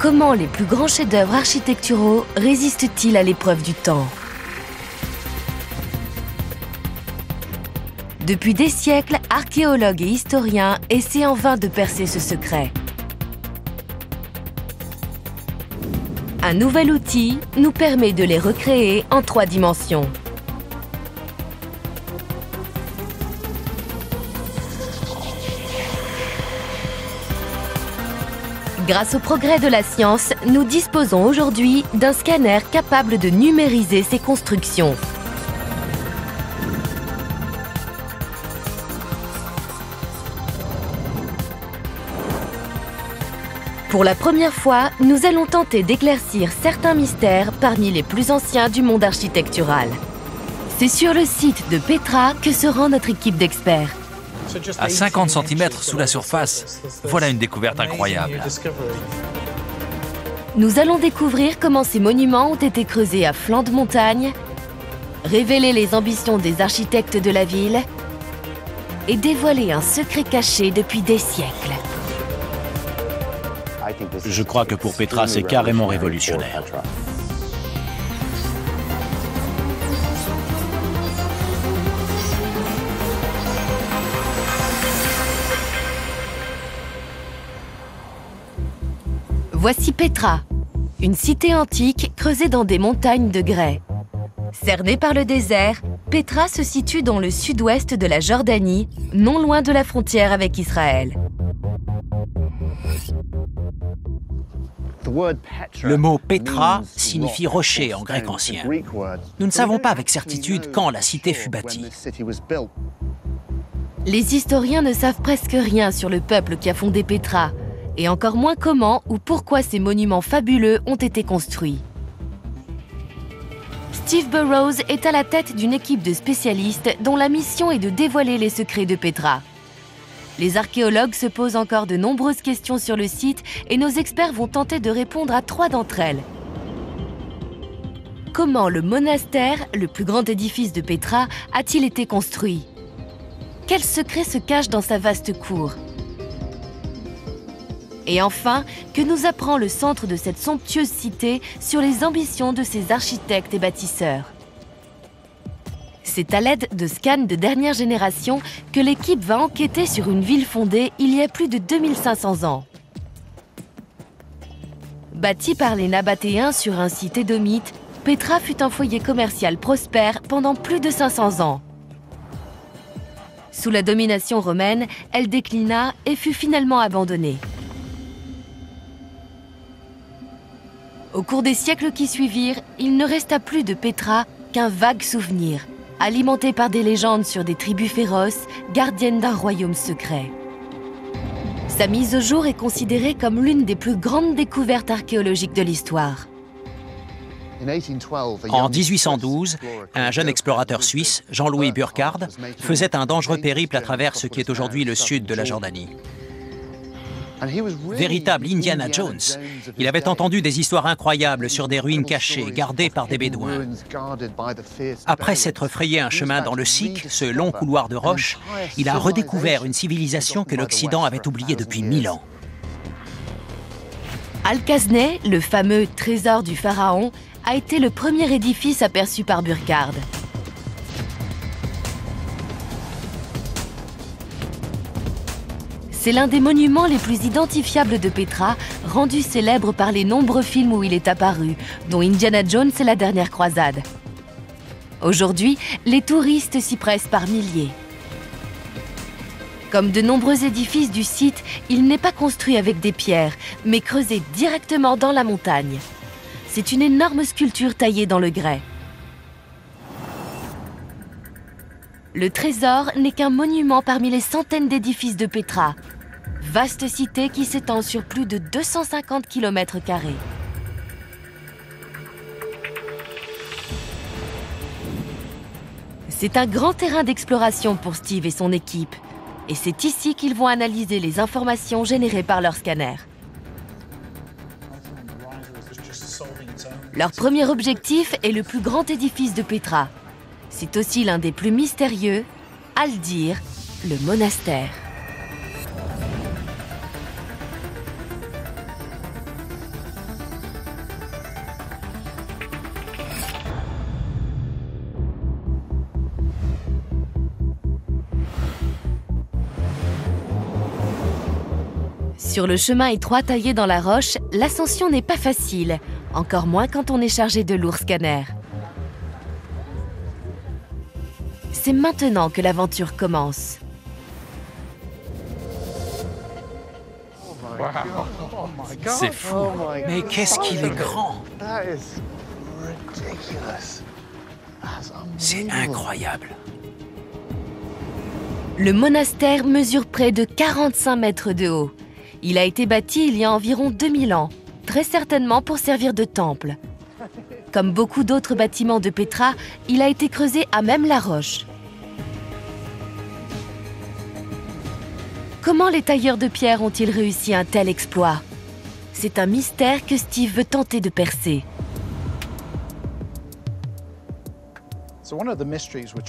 Comment les plus grands chefs-d'œuvre architecturaux résistent-ils à l'épreuve du temps? Depuis des siècles, archéologues et historiens essaient en vain de percer ce secret. Un nouvel outil nous permet de les recréer en 3 dimensions. Grâce au progrès de la science, nous disposons aujourd'hui d'un scanner capable de numériser ces constructions. Pour la première fois, nous allons tenter d'éclaircir certains mystères parmi les plus anciens du monde architectural. C'est sur le site de Petra que se rend notre équipe d'experts. À 50 cm sous la surface, voilà une découverte incroyable. Nous allons découvrir comment ces monuments ont été creusés à flanc de montagne, révéler les ambitions des architectes de la ville et dévoiler un secret caché depuis des siècles. Je crois que pour Petra, c'est carrément révolutionnaire. Voici Petra, une cité antique creusée dans des montagnes de grès. Cernée par le désert, Petra se situe dans le sud-ouest de la Jordanie, non loin de la frontière avec Israël. Le mot Petra signifie rocher en grec ancien. Nous ne savons pas avec certitude quand la cité fut bâtie. Les historiens ne savent presque rien sur le peuple qui a fondé Petra, et encore moins comment ou pourquoi ces monuments fabuleux ont été construits. Steve Burrows est à la tête d'une équipe de spécialistes dont la mission est de dévoiler les secrets de Petra. Les archéologues se posent encore de nombreuses questions sur le site et nos experts vont tenter de répondre à 3 d'entre elles. Comment le monastère, le plus grand édifice de Petra, a-t-il été construit? Quel secret se cache dans sa vaste cour? Et enfin, que nous apprend le centre de cette somptueuse cité sur les ambitions de ses architectes et bâtisseurs? C'est à l'aide de scans de dernière génération que l'équipe va enquêter sur une ville fondée il y a plus de 2500 ans. Bâtie par les Nabatéens sur un site édomite, Petra fut un foyer commercial prospère pendant plus de 500 ans. Sous la domination romaine, elle déclina et fut finalement abandonnée. Au cours des siècles qui suivirent, il ne resta plus de Petra qu'un vague souvenir, alimenté par des légendes sur des tribus féroces, gardiennes d'un royaume secret. Sa mise au jour est considérée comme l'une des plus grandes découvertes archéologiques de l'histoire. En 1812, un jeune explorateur suisse, Jean-Louis Burckhardt, faisait un dangereux périple à travers ce qui est aujourd'hui le sud de la Jordanie. Véritable Indiana Jones, il avait entendu des histoires incroyables sur des ruines cachées, gardées par des bédouins. Après s'être frayé un chemin dans le Sikh, ce long couloir de roches, il a redécouvert une civilisation que l'Occident avait oubliée depuis 1000 ans. Al-Khazneh, le fameux trésor du pharaon, a été le premier édifice aperçu par Burckhardt. C'est l'un des monuments les plus identifiables de Petra, rendu célèbre par les nombreux films où il est apparu, dont Indiana Jones et la dernière croisade. Aujourd'hui, les touristes s'y pressent par milliers. Comme de nombreux édifices du site, il n'est pas construit avec des pierres, mais creusé directement dans la montagne. C'est une énorme sculpture taillée dans le grès. Le trésor n'est qu'un monument parmi les centaines d'édifices de Petra. Vaste cité qui s'étend sur plus de 250 km². C'est un grand terrain d'exploration pour Steve et son équipe. Et c'est ici qu'ils vont analyser les informations générées par leur scanner. Leur premier objectif est le plus grand édifice de Petra. C'est aussi l'un des plus mystérieux, à le dire, le monastère. Sur le chemin étroit taillé dans la roche, l'ascension n'est pas facile, encore moins quand on est chargé de lourds scanners. C'est maintenant que l'aventure commence. C'est fou. Mais qu'est-ce qu'il est grand! C'est incroyable. Le monastère mesure près de 45 mètres de haut. Il a été bâti il y a environ 2000 ans, très certainement pour servir de temple. Comme beaucoup d'autres bâtiments de Petra, il a été creusé à même la roche. Comment les tailleurs de pierre ont-ils réussi un tel exploit? C'est un mystère que Steve veut tenter de percer.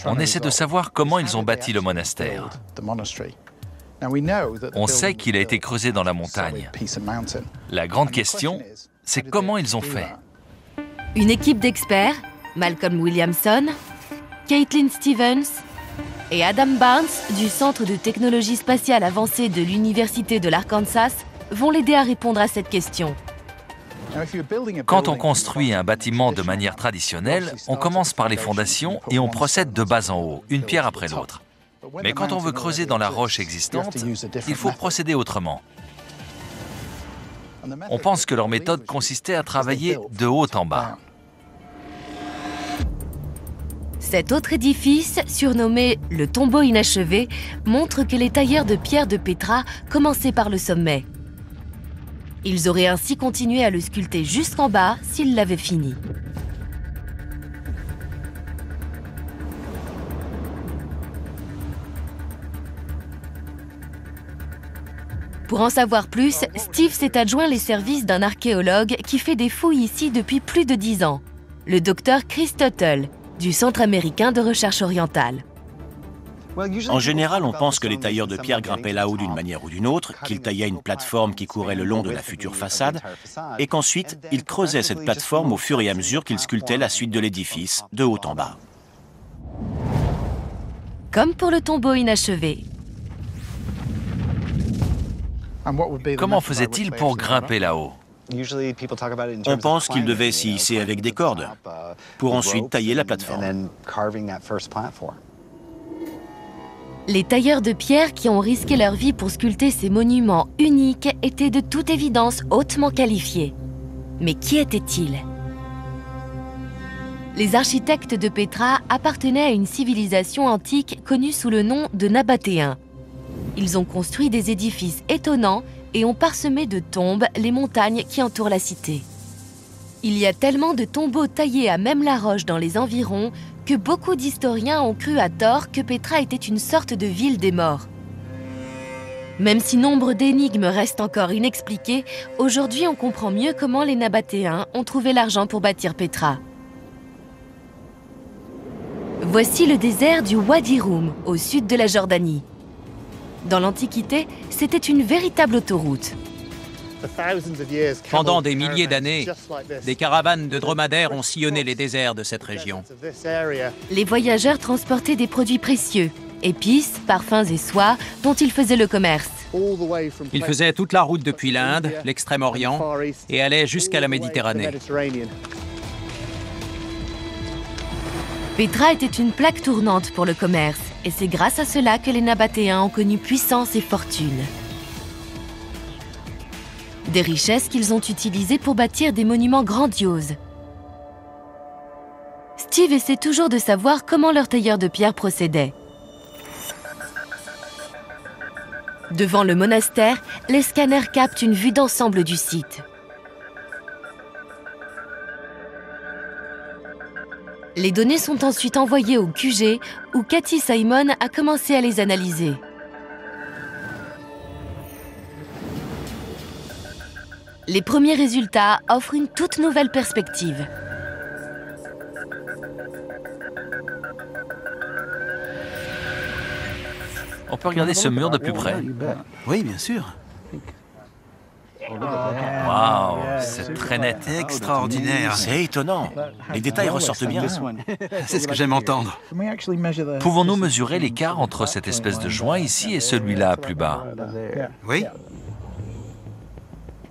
On essaie de savoir comment ils ont bâti le monastère. On sait qu'il a été creusé dans la montagne. La grande question, c'est comment ils ont fait. Une équipe d'experts, Malcolm Williamson, Caitlin Stevens et Adam Barnes du Centre de technologie spatiale avancée de l'Université de l'Arkansas vont l'aider à répondre à cette question. Quand on construit un bâtiment de manière traditionnelle, on commence par les fondations et on procède de bas en haut, une pierre après l'autre. Mais quand on veut creuser dans la roche existante, il faut procéder autrement. On pense que leur méthode consistait à travailler de haut en bas. Cet autre édifice, surnommé le tombeau inachevé, montre que les tailleurs de pierre de Petra commençaient par le sommet. Ils auraient ainsi continué à le sculpter jusqu'en bas s'ils l'avaient fini. Pour en savoir plus, Steve s'est adjoint les services d'un archéologue qui fait des fouilles ici depuis plus de 10 ans, le docteur Chris Tuttle, du Centre américain de recherche orientale. En général, on pense que les tailleurs de pierre grimpaient là-haut d'une manière ou d'une autre, qu'ils taillaient une plateforme qui courait le long de la future façade, et qu'ensuite, ils creusaient cette plateforme au fur et à mesure qu'ils sculptaient la suite de l'édifice, de haut en bas. Comme pour le tombeau inachevé. Comment faisait-il pour grimper là-haut? On pense qu'ils devaient s'y hisser avec des cordes, pour ensuite tailler la plateforme. Les tailleurs de pierre qui ont risqué leur vie pour sculpter ces monuments uniques étaient de toute évidence hautement qualifiés. Mais qui étaient-ils? Les architectes de Petra appartenaient à une civilisation antique connue sous le nom de Nabatéens. Ils ont construit des édifices étonnants et ont parsemé de tombes les montagnes qui entourent la cité. Il y a tellement de tombeaux taillés à même la roche dans les environs que beaucoup d'historiens ont cru à tort que Petra était une sorte de ville des morts. Même si nombre d'énigmes restent encore inexpliquées, aujourd'hui on comprend mieux comment les Nabatéens ont trouvé l'argent pour bâtir Petra. Voici le désert du Wadi Rum, au sud de la Jordanie. Dans l'Antiquité, c'était une véritable autoroute. Pendant des milliers d'années, des caravanes de dromadaires ont sillonné les déserts de cette région. Les voyageurs transportaient des produits précieux, épices, parfums et soies, dont ils faisaient le commerce. Ils faisaient toute la route depuis l'Inde, l'Extrême-Orient, et allaient jusqu'à la Méditerranée. Petra était une plaque tournante pour le commerce, et c'est grâce à cela que les Nabatéens ont connu puissance et fortune. Des richesses qu'ils ont utilisées pour bâtir des monuments grandioses. Steve essaie toujours de savoir comment leurs tailleurs de pierre procédaient. Devant le monastère, les scanners captent une vue d'ensemble du site. Les données sont ensuite envoyées au QG, où Cathy Simon a commencé à les analyser. Les premiers résultats offrent une toute nouvelle perspective. On peut regarder ce mur de plus près. Oui, bien sûr. Waouh, c'est très net. Extraordinaire. C'est étonnant. Les détails ressortent bien. C'est ce que j'aime entendre. Pouvons-nous mesurer l'écart entre cette espèce de joint ici et celui-là plus bas? Oui.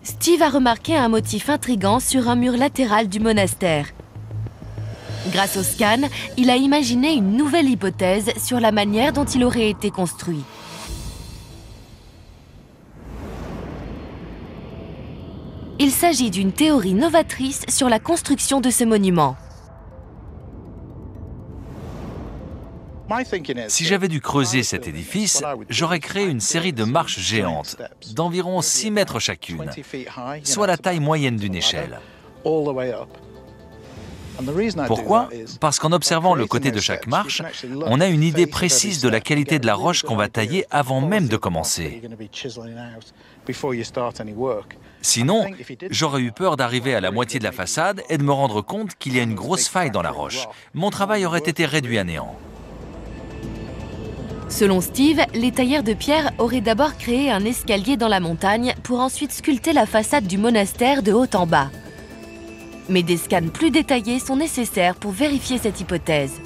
Steve a remarqué un motif intrigant sur un mur latéral du monastère. Grâce au scan, il a imaginé une nouvelle hypothèse sur la manière dont il aurait été construit. Il s'agit d'une théorie novatrice sur la construction de ce monument. Si j'avais dû creuser cet édifice, j'aurais créé une série de marches géantes, d'environ 6 mètres chacune, soit la taille moyenne d'une échelle. Pourquoi? Parce qu'en observant le côté de chaque marche, on a une idée précise de la qualité de la roche qu'on va tailler avant même de commencer. Sinon, j'aurais eu peur d'arriver à la moitié de la façade et de me rendre compte qu'il y a une grosse faille dans la roche. Mon travail aurait été réduit à néant. Selon Steve, les tailleurs de pierre auraient d'abord créé un escalier dans la montagne pour ensuite sculpter la façade du monastère de haut en bas. Mais des scans plus détaillés sont nécessaires pour vérifier cette hypothèse.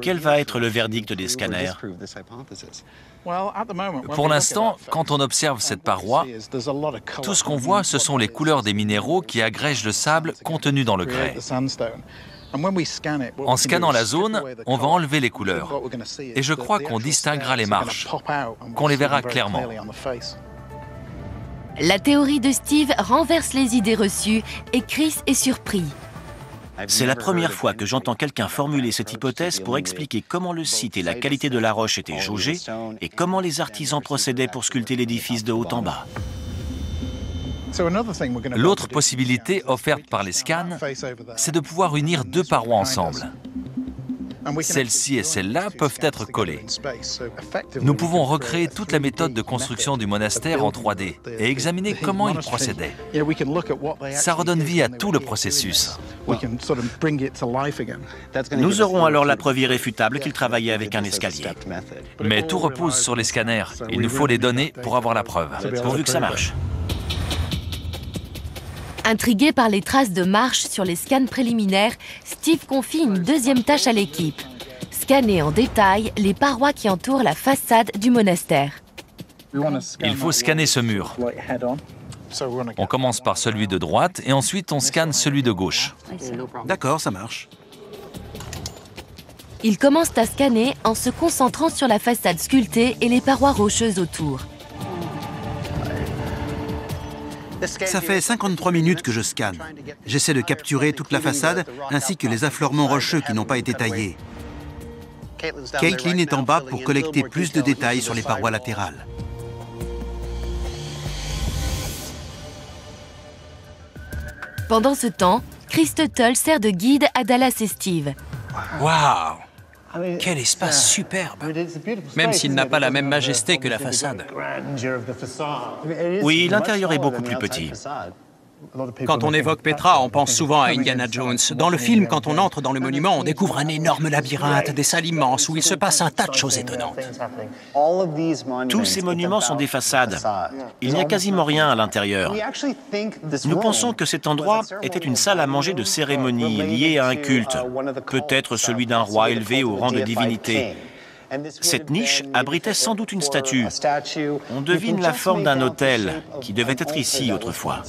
Quel va être le verdict des scanners? Pour l'instant, quand on observe cette paroi, tout ce qu'on voit, ce sont les couleurs des minéraux qui agrègent le sable contenu dans le grès. En scannant la zone, on va enlever les couleurs. Et je crois qu'on distinguera les marches, qu'on les verra clairement. La théorie de Steve renverse les idées reçues et Chris est surpris. C'est la première fois que j'entends quelqu'un formuler cette hypothèse pour expliquer comment le site et la qualité de la roche étaient jaugés et comment les artisans procédaient pour sculpter l'édifice de haut en bas. L'autre possibilité offerte par les scans, c'est de pouvoir unir deux parois ensemble. Celle-ci et celle-là peuvent être collées. Nous pouvons recréer toute la méthode de construction du monastère en 3D et examiner comment il procédait. Ça redonne vie à tout le processus. Nous aurons alors la preuve irréfutable qu'il travaillait avec un escalier. Mais tout repose sur les scanners. Il nous faut les données pour avoir la preuve. Pourvu que ça marche. Intrigué par les traces de marches sur les scans préliminaires, Steve confie une deuxième tâche à l'équipe. Scanner en détail les parois qui entourent la façade du monastère. Il faut scanner ce mur. On commence par celui de droite et ensuite on scanne celui de gauche. D'accord, ça marche. Ils commencent à scanner en se concentrant sur la façade sculptée et les parois rocheuses autour. Ça fait 53 minutes que je scanne. J'essaie de capturer toute la façade ainsi que les affleurements rocheux qui n'ont pas été taillés. Caitlin est en bas pour collecter plus de détails sur les parois latérales. Pendant ce temps, Chris Tuttle sert de guide à Dallas et Steve. Waouh! Quel espace superbe! Même s'il n'a pas la même majesté que la façade. Oui, l'intérieur est beaucoup plus petit. Quand on évoque Petra, on pense souvent à Indiana Jones. Dans le film, quand on entre dans le monument, on découvre un énorme labyrinthe, des salles immenses où il se passe un tas de choses étonnantes. Tous ces monuments sont des façades. Il n'y a quasiment rien à l'intérieur. Nous pensons que cet endroit était une salle à manger de cérémonie liée à un culte, peut-être celui d'un roi élevé au rang de divinité. Cette niche abritait sans doute une statue. On devine la forme d'un autel qui devait être ici autrefois.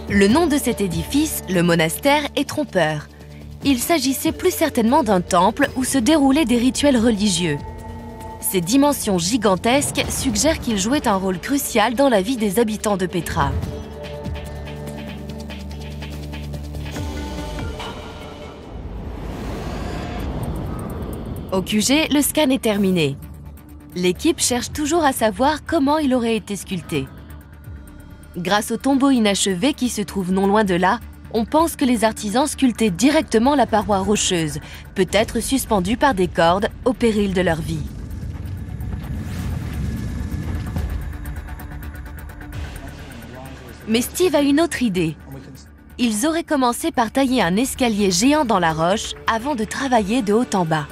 Le nom de cet édifice, le monastère, est trompeur. Il s'agissait plus certainement d'un temple où se déroulaient des rituels religieux. Ses dimensions gigantesques suggèrent qu'il jouait un rôle crucial dans la vie des habitants de Petra. Au QG, le scan est terminé. L'équipe cherche toujours à savoir comment il aurait été sculpté. Grâce au tombeau inachevé qui se trouve non loin de là, on pense que les artisans sculptaient directement la paroi rocheuse, peut-être suspendue par des cordes au péril de leur vie. Mais Steve a une autre idée. Ils auraient commencé par tailler un escalier géant dans la roche avant de travailler de haut en bas.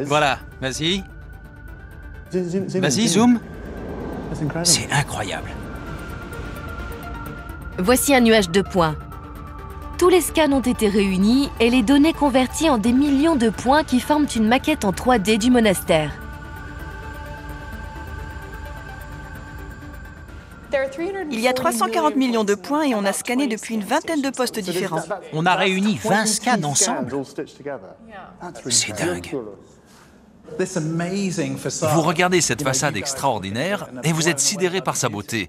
Voilà, vas-y. Vas-y, zoom. C'est incroyable. Voici un nuage de points. Tous les scans ont été réunis et les données converties en des millions de points qui forment une maquette en 3D du monastère. Il y a 340 millions de points et on a scanné depuis une vingtaine de postes différents. On a réuni 20 scans ensemble. C'est dingue. Vous regardez cette façade extraordinaire et vous êtes sidéré par sa beauté.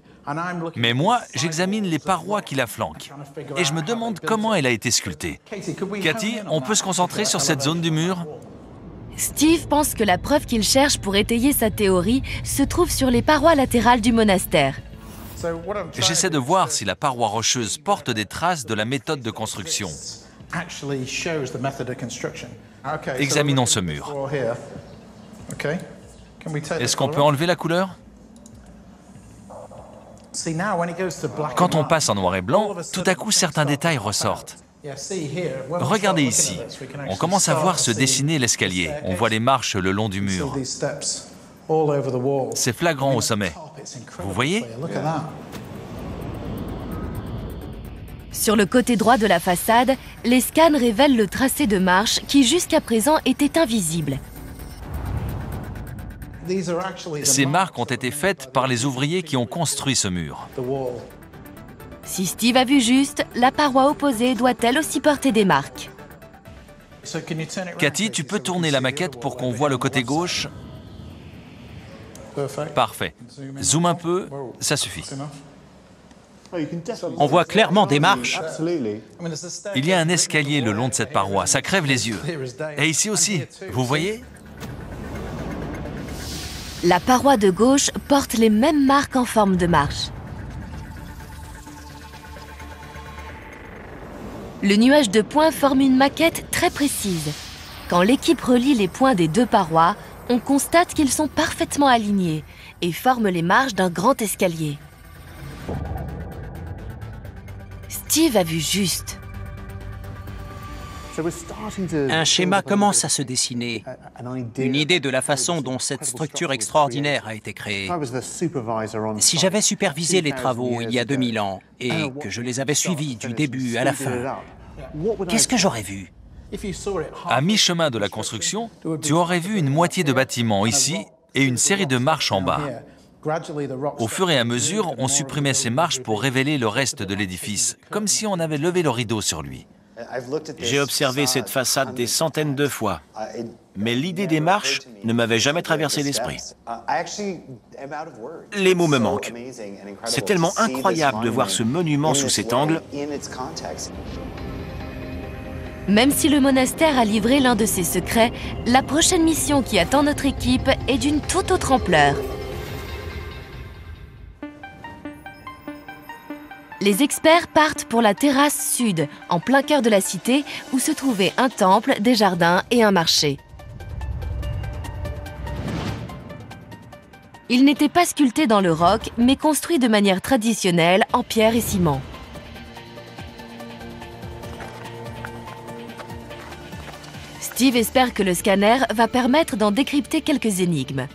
Mais moi, j'examine les parois qui la flanquent et je me demande comment elle a été sculptée. Cathy, on peut se concentrer sur cette zone du mur? Steve pense que la preuve qu'il cherche pour étayer sa théorie se trouve sur les parois latérales du monastère. J'essaie de voir si la paroi rocheuse porte des traces de la méthode de construction. Examinons ce mur. Est-ce qu'on peut enlever la couleur? Quand on passe en noir et blanc, tout à coup certains détails ressortent. Regardez ici, on commence à voir se dessiner l'escalier. On voit les marches le long du mur. C'est flagrant au sommet. Vous voyez? Sur le côté droit de la façade, les scans révèlent le tracé de marche qui jusqu'à présent était invisible. Ces marques ont été faites par les ouvriers qui ont construit ce mur. Si Steve a vu juste, la paroi opposée doit elle aussi porter des marques. Cathy, tu peux tourner la maquette pour qu'on voit le côté gauche? Parfait. Zoom un peu, ça suffit. On voit clairement des marches. Il y a un escalier le long de cette paroi, ça crève les yeux. Et ici aussi, vous voyez? La paroi de gauche porte les mêmes marques en forme de marche. Le nuage de points forme une maquette très précise. Quand l'équipe relie les points des deux parois, on constate qu'ils sont parfaitement alignés et forment les marches d'un grand escalier. Steve a vu juste. Un schéma commence à se dessiner. Une idée de la façon dont cette structure extraordinaire a été créée. Si j'avais supervisé les travaux il y a 2000 ans et que je les avais suivis du début à la fin, qu'est-ce que j'aurais vu? À mi-chemin de la construction, tu aurais vu une moitié de bâtiment ici et une série de marches en bas. Au fur et à mesure, on supprimait ces marches pour révéler le reste de l'édifice, comme si on avait levé le rideau sur lui. J'ai observé cette façade des centaines de fois, mais l'idée des marches ne m'avait jamais traversé l'esprit. Les mots me manquent. C'est tellement incroyable de voir ce monument sous cet angle. Même si le monastère a livré l'un de ses secrets, la prochaine mission qui attend notre équipe est d'une toute autre ampleur. Les experts partent pour la terrasse sud, en plein cœur de la cité, où se trouvaient un temple, des jardins et un marché. Il n'était pas sculpté dans le roc, mais construit de manière traditionnelle en pierre et ciment. Steve espère que le scanner va permettre d'en décrypter quelques énigmes.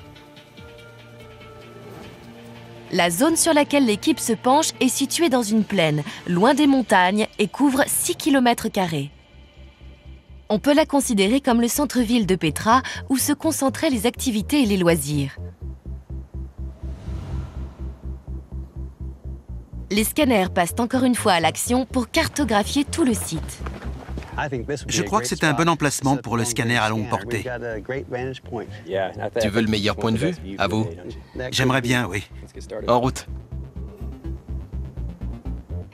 La zone sur laquelle l'équipe se penche est située dans une plaine, loin des montagnes et couvre 6 km². On peut la considérer comme le centre-ville de Petra où se concentraient les activités et les loisirs. Les scanners passent encore une fois à l'action pour cartographier tout le site. Je crois que c'est un bon emplacement pour le scanner à longue portée. Tu veux le meilleur point de vue? À vous. J'aimerais bien, oui. En route.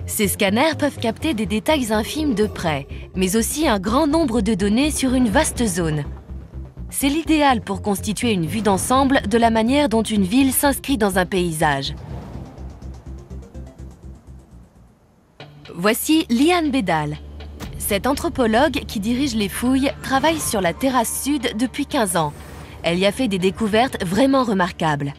Ces scanners peuvent capter des détails infimes de près, mais aussi un grand nombre de données sur une vaste zone. C'est l'idéal pour constituer une vue d'ensemble de la manière dont une ville s'inscrit dans un paysage. Voici Liane Bédal. Cette anthropologue qui dirige les fouilles travaille sur la terrasse sud depuis 15 ans. Elle y a fait des découvertes vraiment remarquables.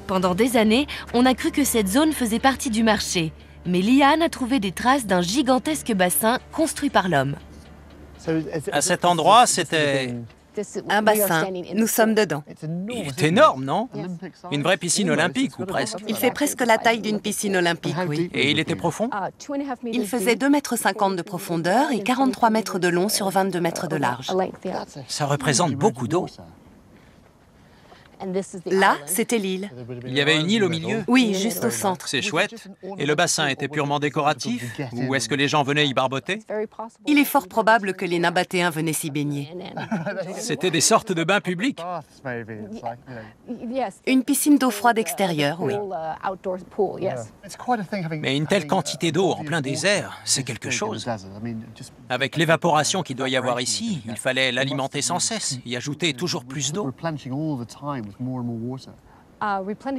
Pendant des années, on a cru que cette zone faisait partie du marché, mais Liane a trouvé des traces d'un gigantesque bassin construit par l'homme. À cet endroit, c'était Un bassin, nous sommes dedans. Il est énorme, non? Une vraie piscine olympique, ou presque. Il fait presque la taille d'une piscine olympique, oui. Et il était profond? Il faisait 2,50 m de profondeur et 43 mètres de long sur 22 mètres de large. Ça représente beaucoup d'eau. Là, c'était l'île. Il y avait une île au milieu? Oui, juste au centre. C'est chouette. Et le bassin était purement décoratif? Ou est-ce que les gens venaient y barboter? Il est fort probable que les Nabatéens venaient s'y baigner. C'était des sortes de bains publics? Une piscine d'eau froide extérieure, oui. Mais une telle quantité d'eau en plein désert, c'est quelque chose. Avec l'évaporation qu'il doit y avoir ici, il fallait l'alimenter sans cesse, y ajouter toujours plus d'eau.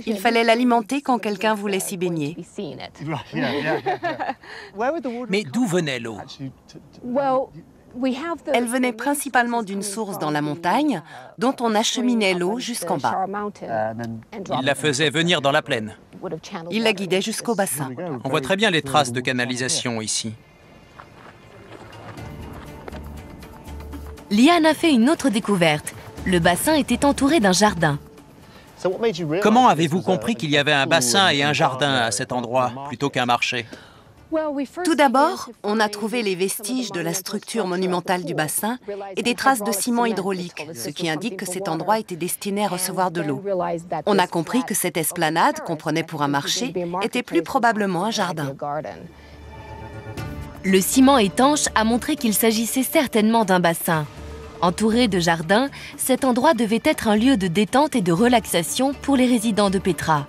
Il fallait l'alimenter quand quelqu'un voulait s'y baigner. Mais d'où venait l'eau? Elle venait principalement d'une source dans la montagne, dont on acheminait l'eau jusqu'en bas. Il la faisait venir dans la plaine. Il la guidait jusqu'au bassin. On voit très bien les traces de canalisation ici. Liane a fait une autre découverte. Le bassin était entouré d'un jardin. Comment avez-vous compris qu'il y avait un bassin et un jardin à cet endroit, plutôt qu'un marché? Tout d'abord, on a trouvé les vestiges de la structure monumentale du bassin et des traces de ciment hydraulique, ce qui indique que cet endroit était destiné à recevoir de l'eau. On a compris que cette esplanade, qu'on prenait pour un marché, était plus probablement un jardin. Le ciment étanche a montré qu'il s'agissait certainement d'un bassin. Entouré de jardins, cet endroit devait être un lieu de détente et de relaxation pour les résidents de Petra.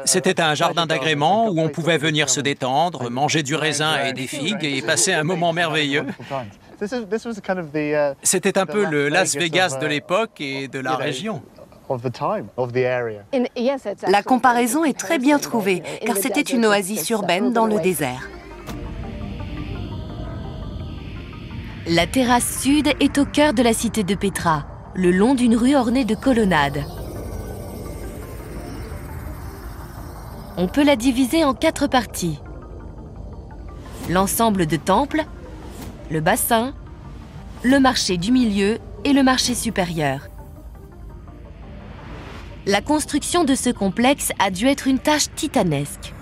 C'était un jardin d'agrément où on pouvait venir se détendre, manger du raisin et des figues et passer un moment merveilleux. C'était un peu le Las Vegas de l'époque et de la région. La comparaison est très bien trouvée, car c'était une oasis urbaine dans le désert. La terrasse sud est au cœur de la cité de Petra, le long d'une rue ornée de colonnades. On peut la diviser en 4 parties. L'ensemble de temples, le bassin, le marché du milieu et le marché supérieur. La construction de ce complexe a dû être une tâche titanesque.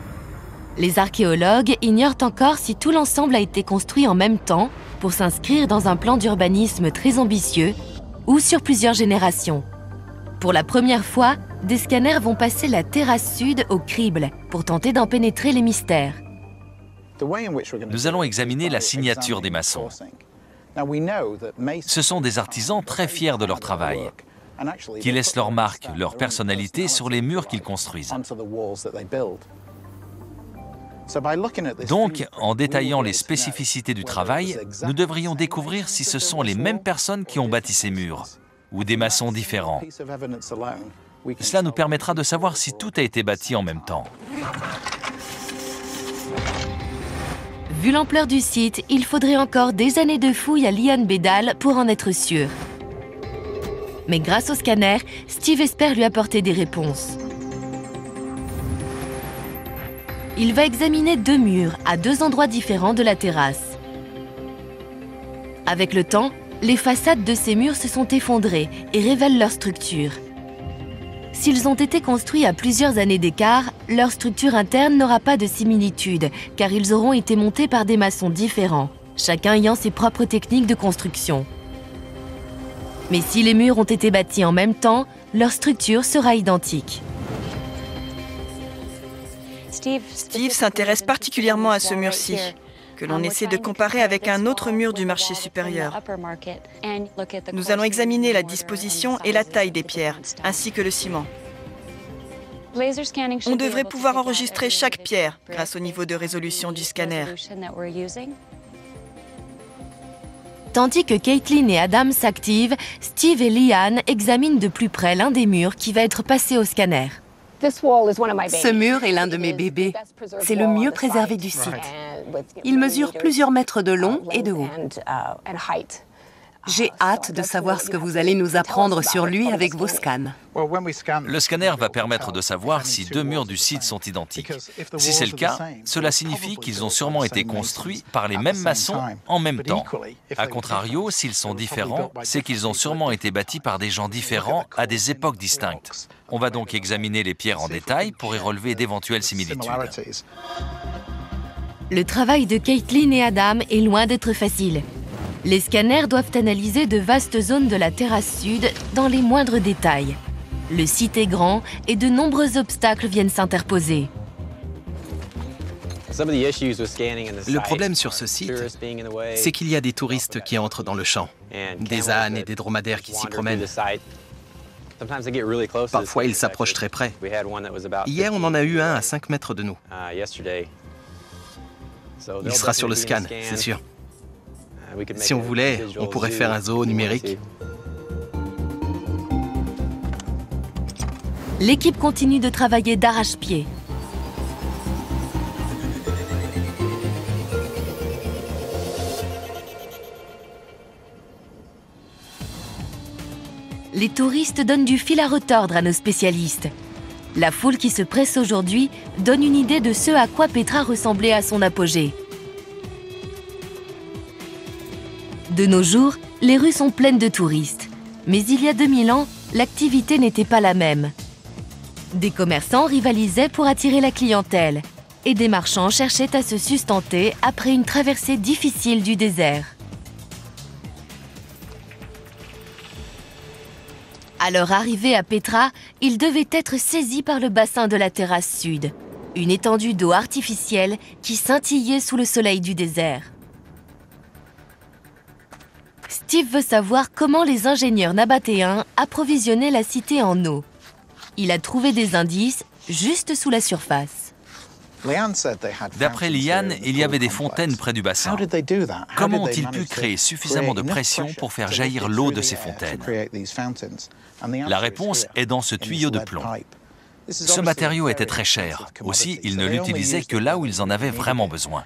Les archéologues ignorent encore si tout l'ensemble a été construit en même temps pour s'inscrire dans un plan d'urbanisme très ambitieux ou sur plusieurs générations. Pour la première fois, des scanners vont passer la terrasse sud au crible pour tenter d'en pénétrer les mystères. Nous allons examiner la signature des maçons. Ce sont des artisans très fiers de leur travail, qui laissent leur marque, leur personnalité sur les murs qu'ils construisent. Donc, en détaillant les spécificités du travail, nous devrions découvrir si ce sont les mêmes personnes qui ont bâti ces murs, ou des maçons différents. Cela nous permettra de savoir si tout a été bâti en même temps. Vu l'ampleur du site, il faudrait encore des années de fouilles à Liane Bédal pour en être sûr. Mais grâce au scanner, Steve espère lui apporter des réponses. Il va examiner 2 murs à 2 endroits différents de la terrasse. Avec le temps, les façades de ces murs se sont effondrées et révèlent leur structure. S'ils ont été construits à plusieurs années d'écart, leur structure interne n'aura pas de similitude, car ils auront été montés par des maçons différents, chacun ayant ses propres techniques de construction. Mais si les murs ont été bâtis en même temps, leur structure sera identique. Steve s'intéresse particulièrement à ce mur-ci, que l'on essaie de comparer avec un autre mur du marché supérieur. Nous allons examiner la disposition et la taille des pierres, ainsi que le ciment. On devrait pouvoir enregistrer chaque pierre grâce au niveau de résolution du scanner. Tandis que Caitlin et Adam s'activent, Steve et Liane examinent de plus près l'un des murs qui va être passé au scanner. Ce mur est l'un de mes bébés. C'est le mieux préservé du site. Il mesure plusieurs mètres de long et de haut. J'ai hâte de savoir ce que vous allez nous apprendre sur lui avec vos scans. Le scanner va permettre de savoir si deux murs du site sont identiques. Si c'est le cas, cela signifie qu'ils ont sûrement été construits par les mêmes maçons en même temps. A contrario, s'ils sont différents, c'est qu'ils ont sûrement été bâtis par des gens différents à des époques distinctes. On va donc examiner les pierres en détail pour y relever d'éventuelles similitudes. Le travail de Caitlin et Adam est loin d'être facile. Les scanners doivent analyser de vastes zones de la terrasse sud dans les moindres détails. Le site est grand et de nombreux obstacles viennent s'interposer. Le problème sur ce site, c'est qu'il y a des touristes qui entrent dans le champ, des ânes et des dromadaires qui s'y promènent. Parfois, ils s'approchent très près. Hier, on en a eu un à 5 mètres de nous. Il sera sur le scan, c'est sûr. Si on voulait, on pourrait faire un zoo numérique. L'équipe continue de travailler d'arrache-pied. Les touristes donnent du fil à retordre à nos spécialistes. La foule qui se presse aujourd'hui donne une idée de ce à quoi Petra ressemblait à son apogée. De nos jours, les rues sont pleines de touristes. Mais il y a 2000 ans, l'activité n'était pas la même. Des commerçants rivalisaient pour attirer la clientèle. Et des marchands cherchaient à se sustenter après une traversée difficile du désert. À leur arrivée à Petra, ils devaient être saisis par le bassin de la terrasse sud. Une étendue d'eau artificielle qui scintillait sous le soleil du désert. Steve veut savoir comment les ingénieurs nabatéens approvisionnaient la cité en eau. Il a trouvé des indices juste sous la surface. D'après Lian, il y avait des fontaines près du bassin. Comment ont-ils pu créer suffisamment de pression pour faire jaillir l'eau de ces fontaines? La réponse est dans ce tuyau de plomb. Ce matériau était très cher. Aussi, ils ne l'utilisaient que là où ils en avaient vraiment besoin.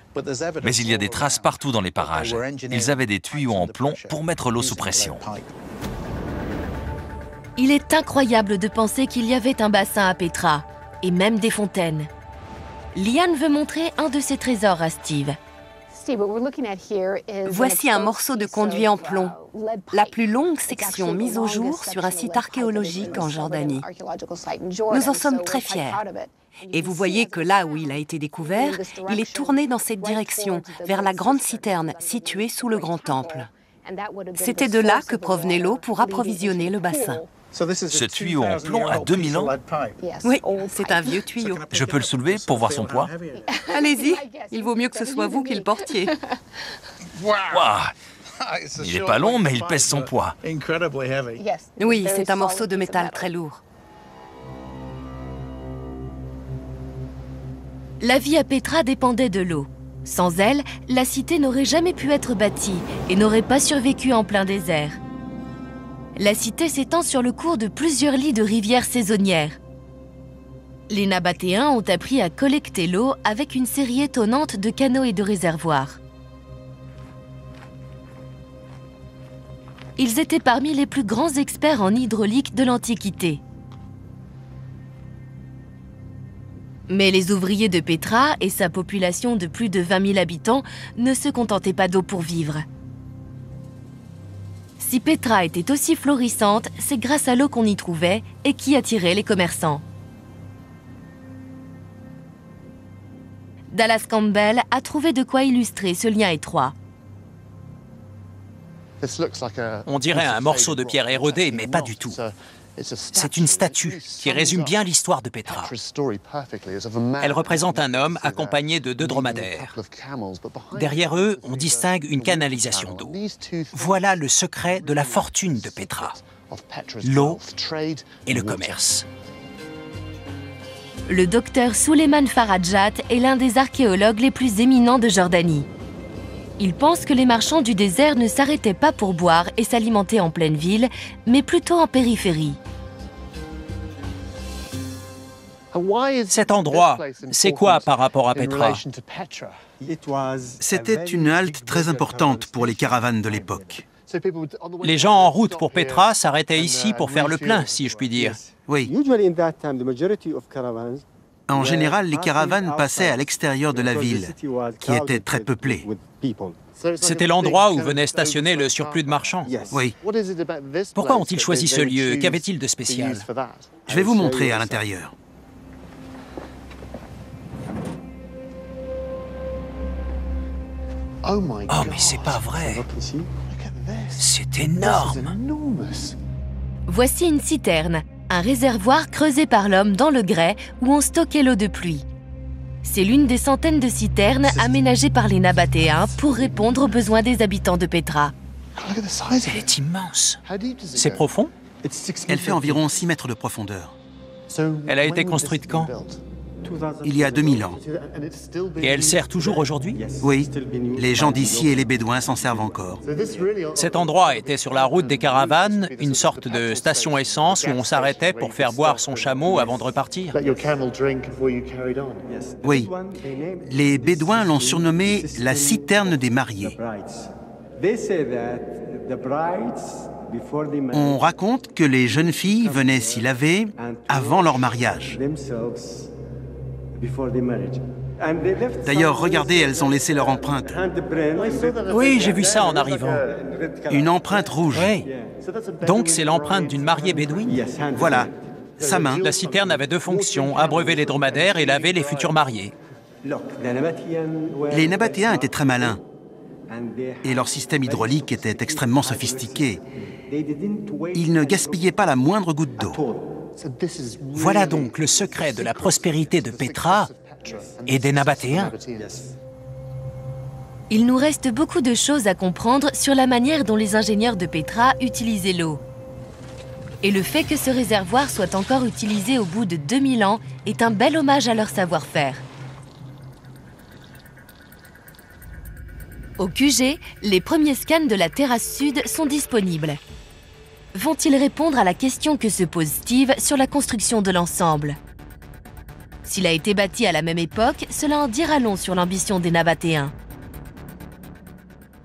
Mais il y a des traces partout dans les parages. Ils avaient des tuyaux en plomb pour mettre l'eau sous pression. Il est incroyable de penser qu'il y avait un bassin à Petra, et même des fontaines. Lian veut montrer un de ses trésors à Steve. Voici un morceau de conduit en plomb, la plus longue section mise au jour sur un site archéologique en Jordanie. Nous en sommes très fiers. Et vous voyez que là où il a été découvert, il est tourné dans cette direction, vers la grande citerne située sous le grand temple. C'était de là que provenait l'eau pour approvisionner le bassin. Ce tuyau en plomb a 2000 ans? Oui, c'est un vieux tuyau. Je peux le soulever pour voir son poids? Allez-y, il vaut mieux que ce soit vous qui le portiez. Waouh! Il n'est pas long, mais il pèse son poids. Oui, c'est un morceau de métal très lourd. La vie à Petra dépendait de l'eau. Sans elle, la cité n'aurait jamais pu être bâtie et n'aurait pas survécu en plein désert. La cité s'étend sur le cours de plusieurs lits de rivières saisonnières. Les Nabatéens ont appris à collecter l'eau avec une série étonnante de canaux et de réservoirs. Ils étaient parmi les plus grands experts en hydraulique de l'Antiquité. Mais les ouvriers de Petra et sa population de plus de 20 000 habitants ne se contentaient pas d'eau pour vivre. Si Petra était aussi florissante, c'est grâce à l'eau qu'on y trouvait et qui attirait les commerçants. Dallas Campbell a trouvé de quoi illustrer ce lien étroit. On dirait un morceau de pierre érodée, mais pas du tout. C'est une statue qui résume bien l'histoire de Petra. Elle représente un homme accompagné de 2 dromadaires. Derrière eux, on distingue une canalisation d'eau. Voilà le secret de la fortune de Petra. L'eau et le commerce. Le docteur Souleiman Farajat est l'un des archéologues les plus éminents de Jordanie. Il pense que les marchands du désert ne s'arrêtaient pas pour boire et s'alimenter en pleine ville, mais plutôt en périphérie. Cet endroit, c'est quoi par rapport à Petra? C'était une halte très importante pour les caravanes de l'époque. Les gens en route pour Petra s'arrêtaient ici pour faire le plein, si je puis dire. Oui. En général, les caravanes passaient à l'extérieur de la ville, qui était très peuplée. C'était l'endroit où venait stationner le surplus de marchands. Oui. Pourquoi ont-ils choisi ce lieu? Qu'avait-il de spécial? Je vais vous montrer à l'intérieur. Oh, mais c'est pas vrai! C'est énorme! Voici une citerne, un réservoir creusé par l'homme dans le grès où on stockait l'eau de pluie. C'est l'une des centaines de citernes aménagées par les Nabatéens pour répondre aux besoins des habitants de Petra. Elle est immense. C'est profond? Elle fait environ 6 mètres de profondeur. Elle a été construite quand? Il y a 2000 ans. Et elle sert toujours aujourd'hui? Oui, les gens d'ici et les Bédouins s'en servent encore. Cet endroit était sur la route des caravanes, une sorte de station essence où on s'arrêtait pour faire boire son chameau avant de repartir. Oui, les Bédouins l'ont surnommée la citerne des mariés. On raconte que les jeunes filles venaient s'y laver avant leur mariage. D'ailleurs, regardez, elles ont laissé leur empreinte. Oui, j'ai vu ça en arrivant. Une empreinte rouge. Oui. Donc c'est l'empreinte d'une mariée bédouine? Voilà, sa main. La citerne avait 2 fonctions, abreuver les dromadaires et laver les futurs mariés. Les Nabatéens étaient très malins. Et leur système hydraulique était extrêmement sophistiqué. Ils ne gaspillaient pas la moindre goutte d'eau. Voilà donc le secret de la prospérité de Petra et des Nabatéens. Il nous reste beaucoup de choses à comprendre sur la manière dont les ingénieurs de Petra utilisaient l'eau. Et le fait que ce réservoir soit encore utilisé au bout de 2000 ans est un bel hommage à leur savoir-faire. Au QG, les premiers scans de la terrasse sud sont disponibles. Vont-ils répondre à la question que se pose Steve sur la construction de l'ensemble? S'il a été bâti à la même époque, cela en dira long sur l'ambition des Nabatéens.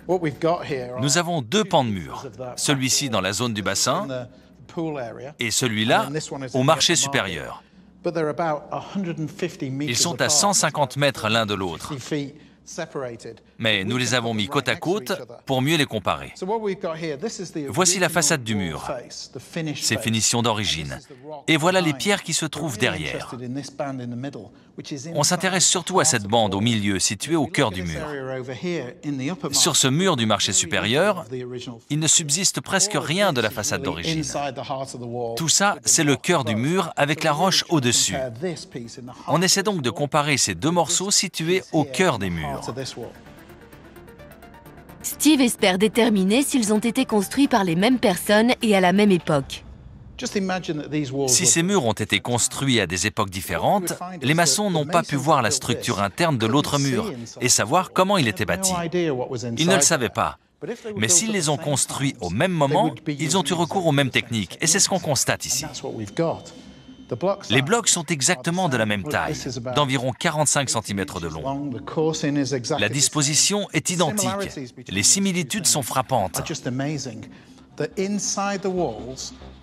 Nous avons 2 pans de mur, celui-ci dans la zone du bassin et celui-là au marché supérieur. Ils sont à 150 mètres l'un de l'autre. Mais nous les avons mis côte à côte pour mieux les comparer. Voici la façade du mur, ses finitions d'origine. Et voilà les pierres qui se trouvent derrière. On s'intéresse surtout à cette bande au milieu, située au cœur du mur. Sur ce mur du marché supérieur, il ne subsiste presque rien de la façade d'origine. Tout ça, c'est le cœur du mur avec la roche au-dessus. On essaie donc de comparer ces 2 morceaux situés au cœur des murs. Steve espère déterminer s'ils ont été construits par les mêmes personnes et à la même époque. Si ces murs ont été construits à des époques différentes, les maçons n'ont pas pu voir la structure interne de l'autre mur et savoir comment il était bâti. Ils ne le savaient pas. Mais s'ils les ont construits au même moment, ils ont eu recours aux mêmes techniques et c'est ce qu'on constate ici. Les blocs sont exactement de la même taille, d'environ 45 cm de long. La disposition est identique. Les similitudes sont frappantes.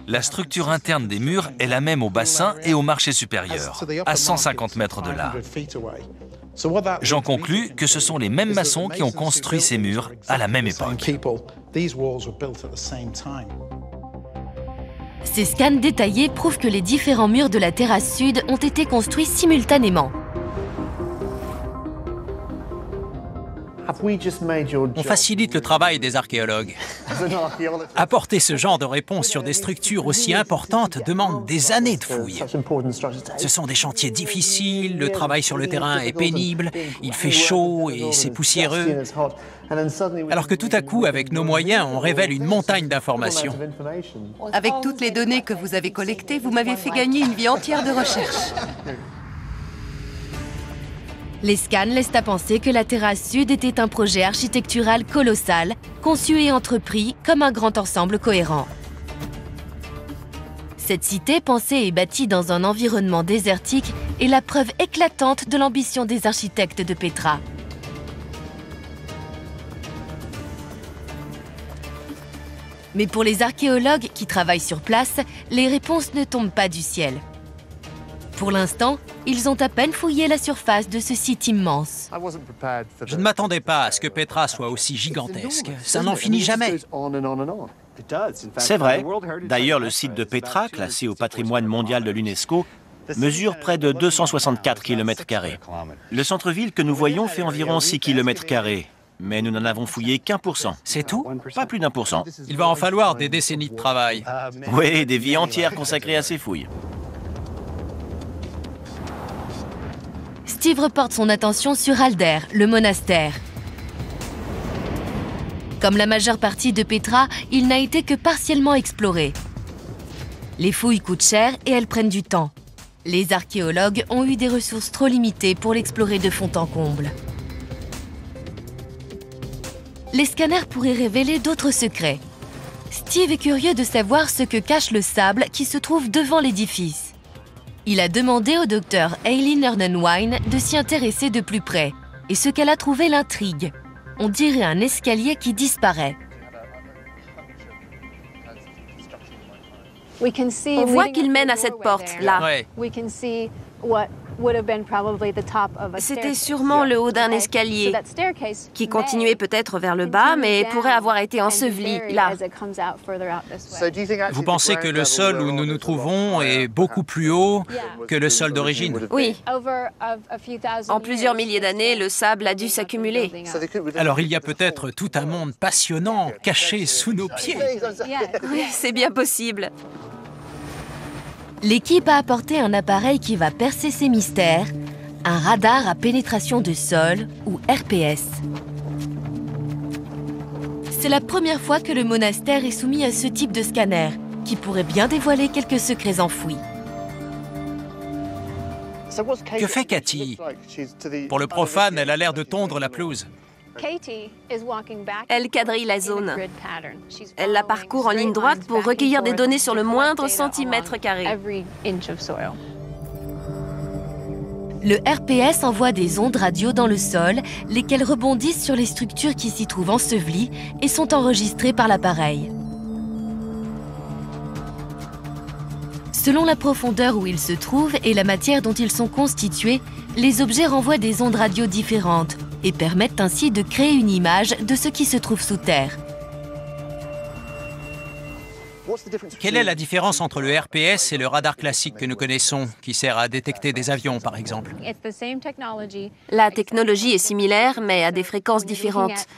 La structure interne des murs est la même au bassin et au marché supérieur, à 150 mètres de là. J'en conclus que ce sont les mêmes maçons qui ont construit ces murs à la même époque. Ces scans détaillés prouvent que les différents murs de la terrasse sud ont été construits simultanément. On facilite le travail des archéologues. Apporter ce genre de réponse sur des structures aussi importantes demande des années de fouilles. Ce sont des chantiers difficiles, le travail sur le terrain est pénible, il fait chaud et c'est poussiéreux. Alors que tout à coup, avec nos moyens, on révèle une montagne d'informations. Avec toutes les données que vous avez collectées, vous m'avez fait gagner une vie entière de recherche. Les scans laissent à penser que la terrasse sud était un projet architectural colossal, conçu et entrepris comme un grand ensemble cohérent. Cette cité pensée et bâtie dans un environnement désertique est la preuve éclatante de l'ambition des architectes de Petra. Mais pour les archéologues qui travaillent sur place, les réponses ne tombent pas du ciel. Pour l'instant, ils ont à peine fouillé la surface de ce site immense. Je ne m'attendais pas à ce que Petra soit aussi gigantesque. Ça n'en finit jamais. C'est vrai. D'ailleurs, le site de Petra, classé au patrimoine mondial de l'UNESCO, mesure près de 264 km². Le centre-ville que nous voyons fait environ 6 km², mais nous n'en avons fouillé qu'1%. C'est tout? Pas plus d'1%. Il va en falloir des décennies de travail. Oui, des vies entières consacrées à ces fouilles. Steve reporte son attention sur Alder, le monastère. Comme la majeure partie de Petra, il n'a été que partiellement exploré. Les fouilles coûtent cher et elles prennent du temps. Les archéologues ont eu des ressources trop limitées pour l'explorer de fond en comble. Les scanners pourraient révéler d'autres secrets. Steve est curieux de savoir ce que cache le sable qui se trouve devant l'édifice. Il a demandé au docteur Eileen Ernenwine de s'y intéresser de plus près, et ce qu'elle a trouvé l'intrigue. On dirait un escalier qui disparaît. On voit qu'il mène à cette porte, là. Ouais. C'était sûrement le haut d'un escalier qui continuait peut-être vers le bas, mais pourrait avoir été enseveli là. Vous pensez que le sol où nous nous trouvons est beaucoup plus haut que le sol d'origine? Oui. En plusieurs milliers d'années, le sable a dû s'accumuler. Alors il y a peut-être tout un monde passionnant caché sous nos pieds. Oui, c'est bien possible. L'équipe a apporté un appareil qui va percer ces mystères, un radar à pénétration de sol, ou RPS. C'est la première fois que le monastère est soumis à ce type de scanner, qui pourrait bien dévoiler quelques secrets enfouis. Que fait Cathy? Pour le profane, elle a l'air de tondre la pelouse. Elle quadrille la zone. Elle la parcourt en ligne droite pour recueillir des données sur le moindre centimètre carré. Le RPS envoie des ondes radio dans le sol, lesquelles rebondissent sur les structures qui s'y trouvent ensevelies et sont enregistrées par l'appareil. Selon la profondeur où ils se trouvent et la matière dont ils sont constitués, les objets renvoient des ondes radio différentes et permettent ainsi de créer une image de ce qui se trouve sous terre. Quelle est la différence entre le RPS et le radar classique que nous connaissons, qui sert à détecter des avions, par exemple? La technologie est similaire, mais à des fréquences différentes.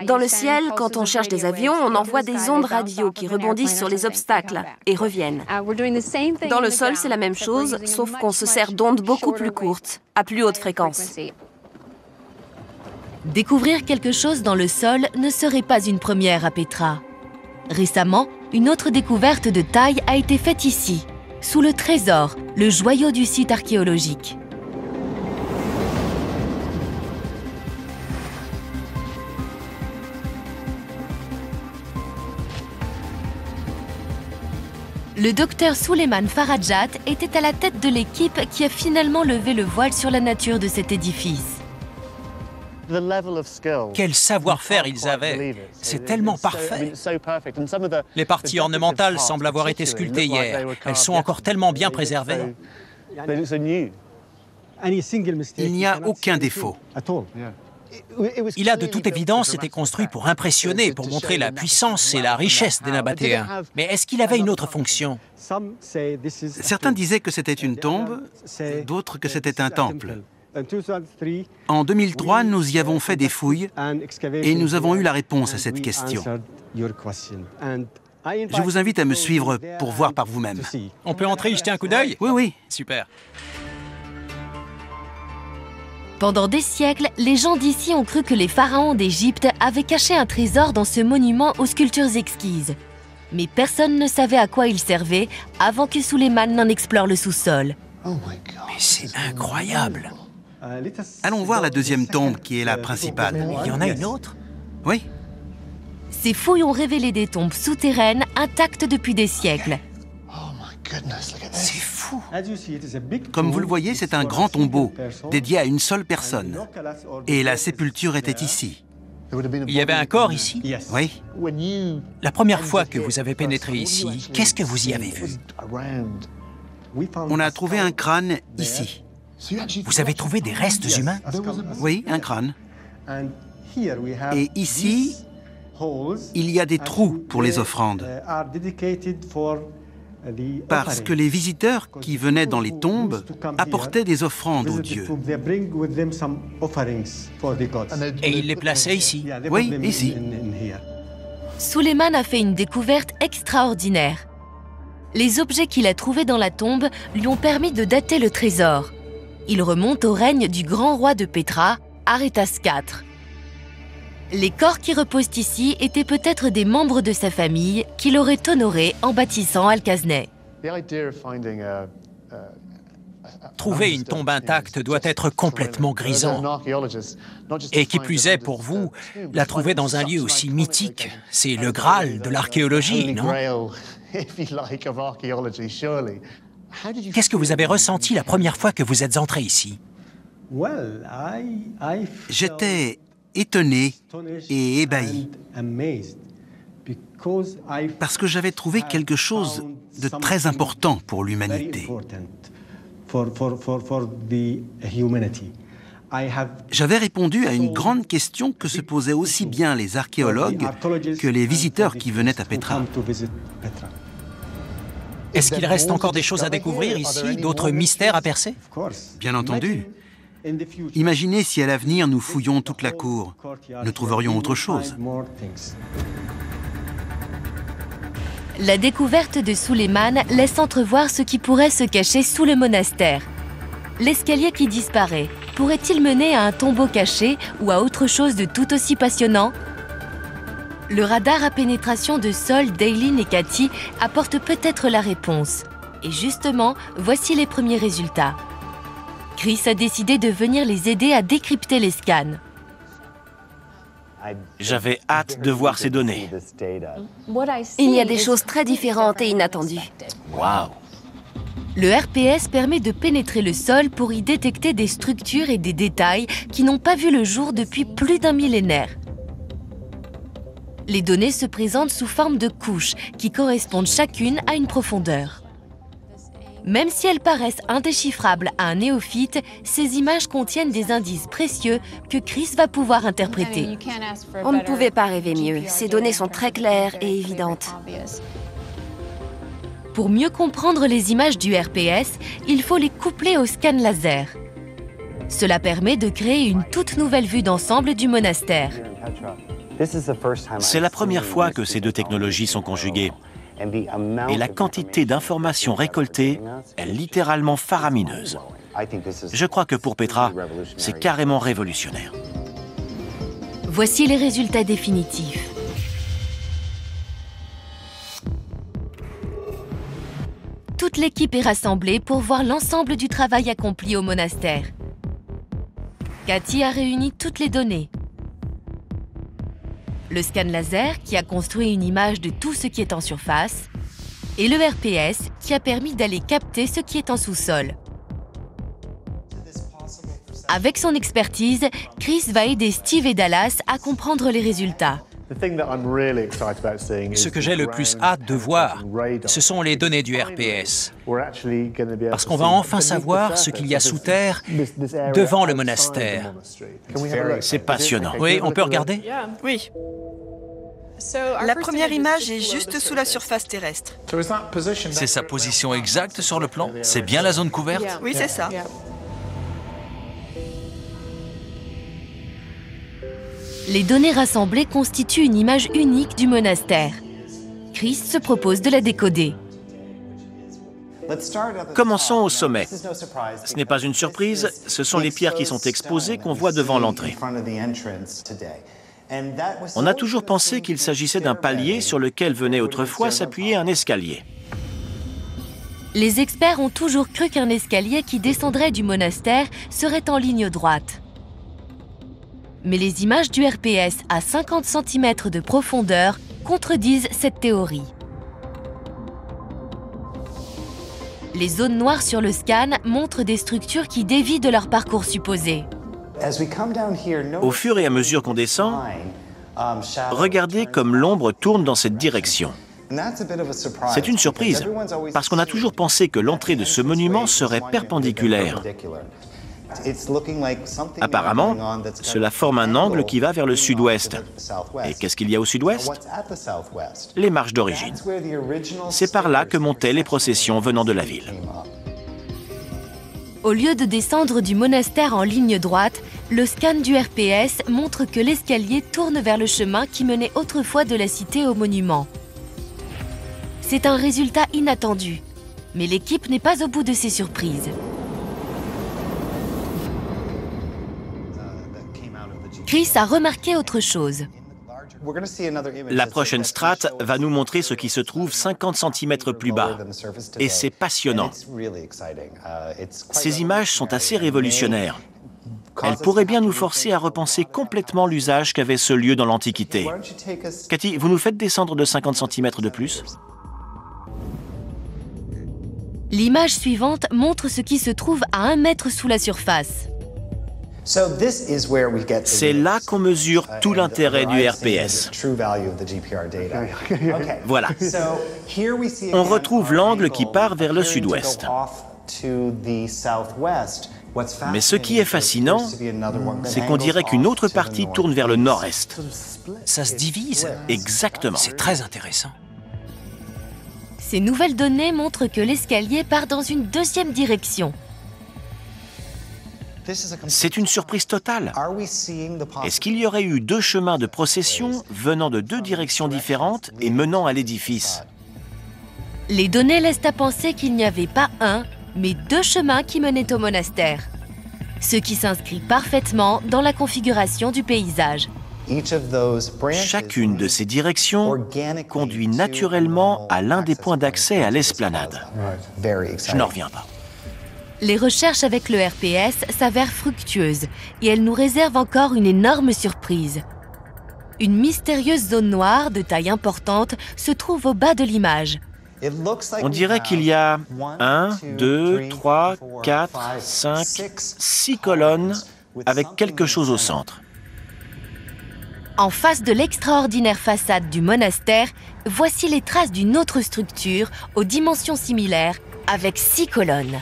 Dans le ciel, quand on cherche des avions, on envoie des ondes radio qui rebondissent sur les obstacles et reviennent. Dans le sol, c'est la même chose, sauf qu'on se sert d'ondes beaucoup plus courtes, à plus haute fréquence. Découvrir quelque chose dans le sol ne serait pas une première à Petra. Récemment, une autre découverte de taille a été faite ici, sous le trésor, le joyau du site archéologique. Le docteur Souleymane Farajat était à la tête de l'équipe qui a finalement levé le voile sur la nature de cet édifice. Quel savoir-faire ils avaient! C'est tellement parfait! Les parties ornementales semblent avoir été sculptées hier. Elles sont encore tellement bien préservées. Il n'y a aucun défaut. Il a de toute évidence été construit pour impressionner, pour montrer la puissance et la richesse des Nabatéens. Mais est-ce qu'il avait une autre fonction? Certains disaient que c'était une tombe, d'autres que c'était un temple. En 2003, nous y avons fait des fouilles et nous avons eu la réponse à cette question. Je vous invite à me suivre pour voir par vous-même. On peut entrer y jeter un coup d'œil? Oui, oui. Super. Pendant des siècles, les gens d'ici ont cru que les pharaons d'Égypte avaient caché un trésor dans ce monument aux sculptures exquises. Mais personne ne savait à quoi il servait avant que Souleymane n'en explore le sous-sol. Mais c'est incroyable! Allons voir la deuxième tombe qui est la principale. Il y en a une autre? Oui. Ces fouilles ont révélé des tombes souterraines intactes depuis des siècles. C'est fou! Comme vous le voyez, c'est un grand tombeau dédié à une seule personne. Et la sépulture était ici. Il y avait un corps ici? Oui. La première fois que vous avez pénétré ici, qu'est-ce que vous y avez vu? On a trouvé un crâne ici. Vous avez trouvé des restes humains? Oui, un crâne. Et ici, il y a des trous pour les offrandes. Parce que les visiteurs qui venaient dans les tombes apportaient des offrandes aux dieux. Et ils les plaçaient ici? Oui, ici. Suleiman a fait une découverte extraordinaire. Les objets qu'il a trouvés dans la tombe lui ont permis de dater le trésor. Il remonte au règne du grand roi de Pétra, Arétas IV. Les corps qui reposent ici étaient peut-être des membres de sa famille qu'il aurait honorés en bâtissant Al-Khazneh. Trouver une tombe intacte doit être complètement grisant. Et qui plus est, pour vous, la trouver dans un lieu aussi mythique, c'est le Graal de l'archéologie, non? Qu'est-ce que vous avez ressenti la première fois que vous êtes entré ici? J'étais étonné et ébahi parce que j'avais trouvé quelque chose de très important pour l'humanité. J'avais répondu à une grande question que se posaient aussi bien les archéologues que les visiteurs qui venaient à Pétra. Est-ce qu'il reste encore des choses à découvrir ici, d'autres mystères à percer? Bien entendu. Imaginez si à l'avenir nous fouillons toute la cour. Nous trouverions autre chose. La découverte de Suleiman laisse entrevoir ce qui pourrait se cacher sous le monastère. L'escalier qui disparaît pourrait-il mener à un tombeau caché ou à autre chose de tout aussi passionnant? Le radar à pénétration de Sol, Daylin et Cathy apporte peut-être la réponse. Et justement, voici les premiers résultats. Chris a décidé de venir les aider à décrypter les scans. J'avais hâte de voir ces données. Il y a des choses très différentes et inattendues. Waouh! Le RPS permet de pénétrer le sol pour y détecter des structures et des détails qui n'ont pas vu le jour depuis plus d'un millénaire. Les données se présentent sous forme de couches qui correspondent chacune à une profondeur. Même si elles paraissent indéchiffrables à un néophyte, ces images contiennent des indices précieux que Chris va pouvoir interpréter. On ne pouvait pas rêver mieux. Ces données sont très claires et évidentes. Pour mieux comprendre les images du RPS, il faut les coupler au scan laser. Cela permet de créer une toute nouvelle vue d'ensemble du monastère. C'est la première fois que ces deux technologies sont conjuguées. Et la quantité d'informations récoltées est littéralement faramineuse. Je crois que pour Pétra, c'est carrément révolutionnaire. Voici les résultats définitifs. Toute l'équipe est rassemblée pour voir l'ensemble du travail accompli au monastère. Cathy a réuni toutes les données. Le scan laser qui a construit une image de tout ce qui est en surface et le RPS qui a permis d'aller capter ce qui est en sous-sol. Avec son expertise, Chris va aider Steve et Dallas à comprendre les résultats. Ce que j'ai le plus hâte de voir, ce sont les données du RPS. Parce qu'on va enfin savoir ce qu'il y a sous terre, devant le monastère. C'est passionnant. Oui, on peut regarder? Oui. La première image est juste sous la surface terrestre. C'est sa position exacte sur le plan? C'est bien la zone couverte? Oui, c'est ça. Les données rassemblées constituent une image unique du monastère. Chris se propose de la décoder. Commençons au sommet. Ce n'est pas une surprise, ce sont les pierres qui sont exposées qu'on voit devant l'entrée. On a toujours pensé qu'il s'agissait d'un palier sur lequel venait autrefois s'appuyer un escalier. Les experts ont toujours cru qu'un escalier qui descendrait du monastère serait en ligne droite. Mais les images du RPS à 50 cm de profondeur contredisent cette théorie. Les zones noires sur le scan montrent des structures qui dévient de leur parcours supposé. Au fur et à mesure qu'on descend, regardez comme l'ombre tourne dans cette direction. C'est une surprise, parce qu'on a toujours pensé que l'entrée de ce monument serait perpendiculaire. Apparemment, cela forme un angle qui va vers le sud-ouest. Et qu'est-ce qu'il y a au sud-ouest? Les marches d'origine. C'est par là que montaient les processions venant de la ville. Au lieu de descendre du monastère en ligne droite, le scan du RPS montre que l'escalier tourne vers le chemin qui menait autrefois de la cité au monument. C'est un résultat inattendu, mais l'équipe n'est pas au bout de ses surprises. Chris a remarqué autre chose. La prochaine strate va nous montrer ce qui se trouve 50 cm plus bas. Et c'est passionnant. Ces images sont assez révolutionnaires. Elles pourraient bien nous forcer à repenser complètement l'usage qu'avait ce lieu dans l'Antiquité. Cathy, vous nous faites descendre de 50 cm de plus? L'image suivante montre ce qui se trouve à 1 mètre sous la surface. C'est là qu'on mesure tout l'intérêt du RPS. Voilà. On retrouve l'angle qui part vers le sud-ouest. Mais ce qui est fascinant, c'est qu'on dirait qu'une autre partie tourne vers le nord-est. Ça se divise. Exactement. C'est très intéressant. Ces nouvelles données montrent que l'escalier part dans une deuxième direction. C'est une surprise totale. Est-ce qu'il y aurait eu 2 chemins de procession venant de 2 directions différentes et menant à l'édifice? Les données laissent à penser qu'il n'y avait pas un, mais 2 chemins qui menaient au monastère. Ce qui s'inscrit parfaitement dans la configuration du paysage. Chacune de ces directions conduit naturellement à l'un des points d'accès à l'esplanade. Je n'en reviens pas. Les recherches avec le RPS s'avèrent fructueuses et elles nous réservent encore une énorme surprise. Une mystérieuse zone noire de taille importante se trouve au bas de l'image. On dirait qu'il y a 1, 2, 3, 4, 5, 6 colonnes avec quelque chose au centre. En face de l'extraordinaire façade du monastère, voici les traces d'une autre structure aux dimensions similaires avec 6 colonnes.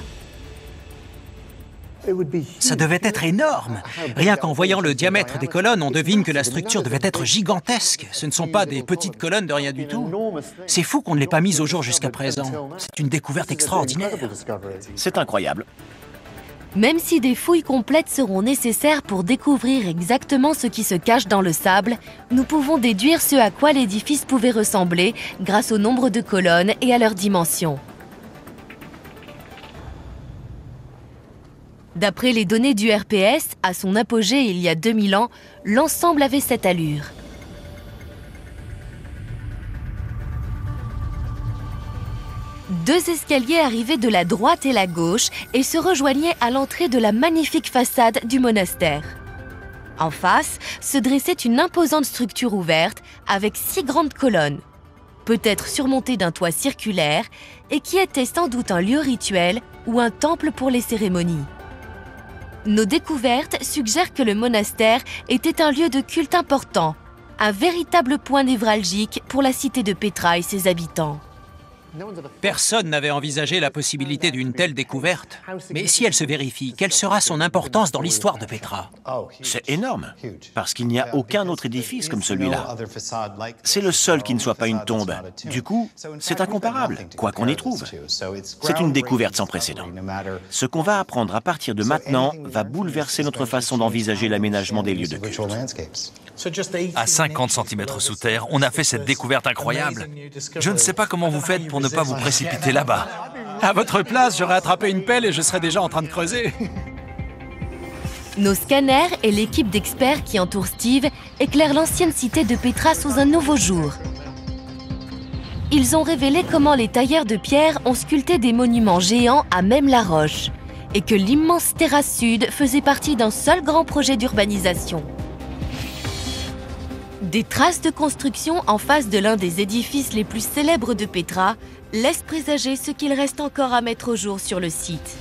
Ça devait être énorme. Rien qu'en voyant le diamètre des colonnes, on devine que la structure devait être gigantesque. Ce ne sont pas des petites colonnes de rien du tout. C'est fou qu'on ne l'ait pas mise au jour jusqu'à présent. C'est une découverte extraordinaire. C'est incroyable. Même si des fouilles complètes seront nécessaires pour découvrir exactement ce qui se cache dans le sable, nous pouvons déduire ce à quoi l'édifice pouvait ressembler grâce au nombre de colonnes et à leur dimension. D'après les données du RPS, à son apogée il y a 2000 ans, l'ensemble avait cette allure. Deux escaliers arrivaient de la droite et la gauche et se rejoignaient à l'entrée de la magnifique façade du monastère. En face, se dressait une imposante structure ouverte avec 6 grandes colonnes, peut-être surmontées d'un toit circulaire et qui était sans doute un lieu rituel ou un temple pour les cérémonies. Nos découvertes suggèrent que le monastère était un lieu de culte important, un véritable point névralgique pour la cité de Petra et ses habitants. Personne n'avait envisagé la possibilité d'une telle découverte. Mais si elle se vérifie, quelle sera son importance dans l'histoire de Petra? C'est énorme, parce qu'il n'y a aucun autre édifice comme celui-là. C'est le seul qui ne soit pas une tombe. Du coup, c'est incomparable, quoi qu'on y trouve. C'est une découverte sans précédent. Ce qu'on va apprendre à partir de maintenant va bouleverser notre façon d'envisager l'aménagement des lieux de culte. À 50 cm sous terre, on a fait cette découverte incroyable. Je ne sais pas comment vous faites pour ne pas vous précipiter là-bas. À votre place, j'aurais attrapé une pelle et je serais déjà en train de creuser. Nos scanners et l'équipe d'experts qui entoure Steve éclairent l'ancienne cité de Petra sous un nouveau jour. Ils ont révélé comment les tailleurs de pierre ont sculpté des monuments géants à même la roche et que l'immense terrasse sud faisait partie d'un seul grand projet d'urbanisation. Des traces de construction en face de l'un des édifices les plus célèbres de Petra laissent présager ce qu'il reste encore à mettre au jour sur le site.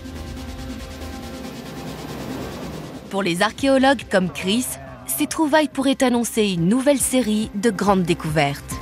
Pour les archéologues comme Chris, ces trouvailles pourraient annoncer une nouvelle série de grandes découvertes.